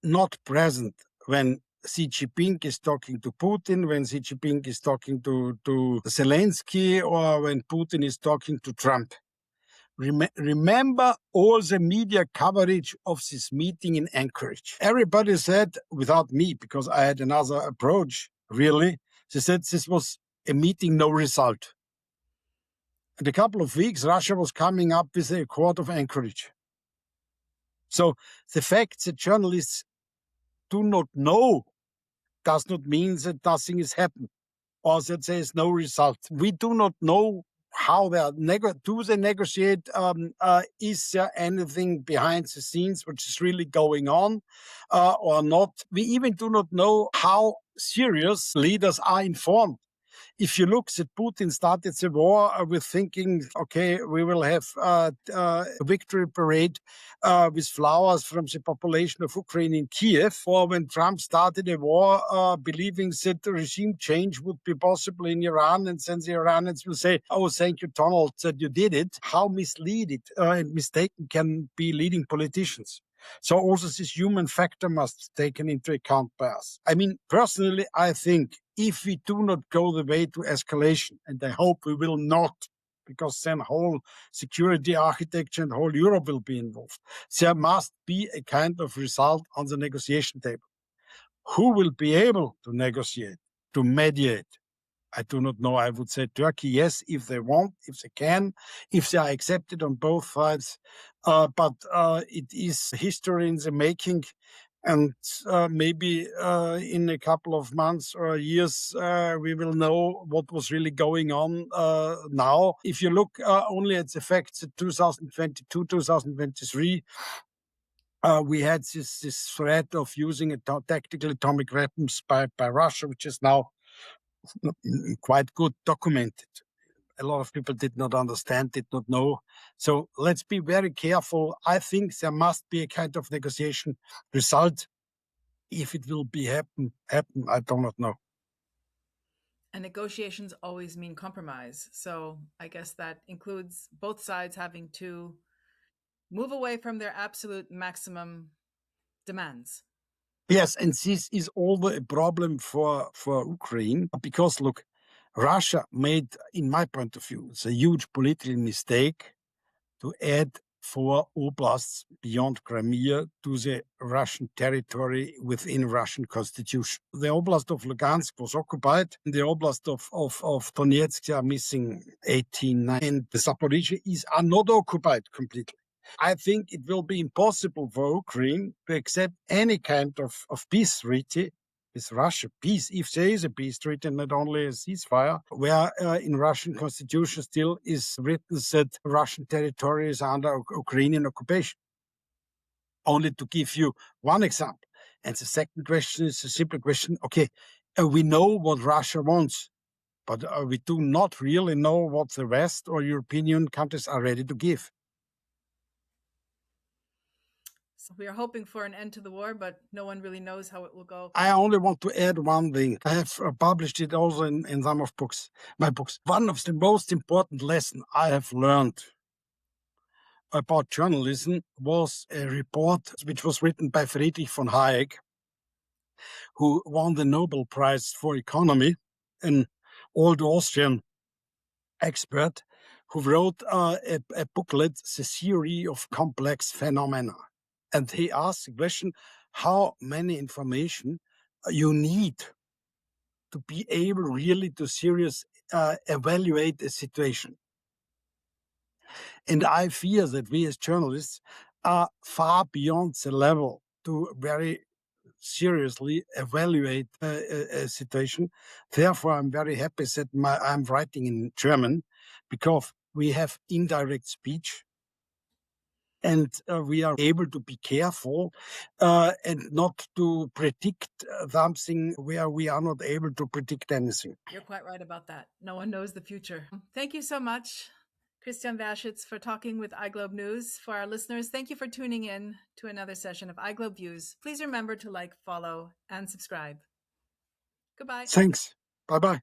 not present when Xi Jinping is talking to Putin, when Xi Jinping is talking to Zelensky, or when Putin is talking to Trump. Remember all the media coverage of this meeting in Anchorage. Everybody said, without me, because I had another approach, really, they said this was a meeting, no result. In a couple of weeks, Russia was coming up with a Accord of Anchorage. So the fact that journalists do not know does not mean that nothing is happening or that there is no result. We do not know how they do they negotiate. Is there anything behind the scenes which is really going on or not? We even do not know how serious leaders are informed. If you look that Putin started the war with thinking, okay, we will have a victory parade with flowers from the population of Ukraine in Kiev, or when Trump started a war believing that the regime change would be possible in Iran, and then the Iranians will say, oh, thank you, Donald, that you did it. How misleading and mistaken can be leading politicians. So also this human factor must be taken into account by us. I mean, personally, I think if we do not go the way to escalation, and I hope we will not, because then whole security architecture and whole Europe will be involved. There must be a kind of result on the negotiation table. Who will be able to negotiate, to mediate? I do not know. I would say Turkey, yes, if they want, if they can, if they are accepted on both sides. But it is history in the making. And maybe in a couple of months or years, we will know what was really going on now. If you look only at the facts, 2022, 2023, we had this threat of using tactical atomic weapons by Russia, which is now quite good documented. A lot of people did not understand, did not know. So let's be very careful. I think there must be a kind of negotiation result. If it will be happen, I do not know. And negotiations always mean compromise. So I guess that includes both sides having to move away from their absolute maximum demands. Yes, and this is also a problem for Ukraine, because look, Russia made, in my point of view, it's a huge political mistake to add 4 oblasts beyond Crimea to the Russian territory within Russian constitution. The oblast of Lugansk was occupied. The oblast of Donetsk are missing 18, and the Zaporizhia are not occupied completely. I think it will be impossible for Ukraine to accept any kind of peace treaty with Russia. Peace, if there is a peace treaty and not only a ceasefire, where in Russian constitution still is written that Russian territory is under Ukrainian occupation. Only to give you one example. And the second question is a simple question. Okay, we know what Russia wants, but we do not really know what the West or European countries are ready to give. So we are hoping for an end to the war, but no one really knows how it will go. I only want to add one thing. I have published it also in some of my books. One of the most important lessons I have learned about journalism was a report which was written by Friedrich von Hayek, who won the Nobel Prize for Economy, an old Austrian expert who wrote a booklet, The Theory of Complex Phenomena. And he asked the question, how many information you need to be able really to seriously evaluate a situation. And I fear that we as journalists are far beyond the level to very seriously evaluate a situation. Therefore, I'm very happy that I'm writing in German, because we have indirect speech. And we are able to be careful and not to predict something where we are not able to predict anything. You're quite right about that. No one knows the future. Thank you so much, Christian Wehrschütz, for talking with iGlobenews. For our listeners, thank you for tuning in to another session of iGlobe Views. Please remember to like, follow, and subscribe. Goodbye. Thanks. Bye-bye.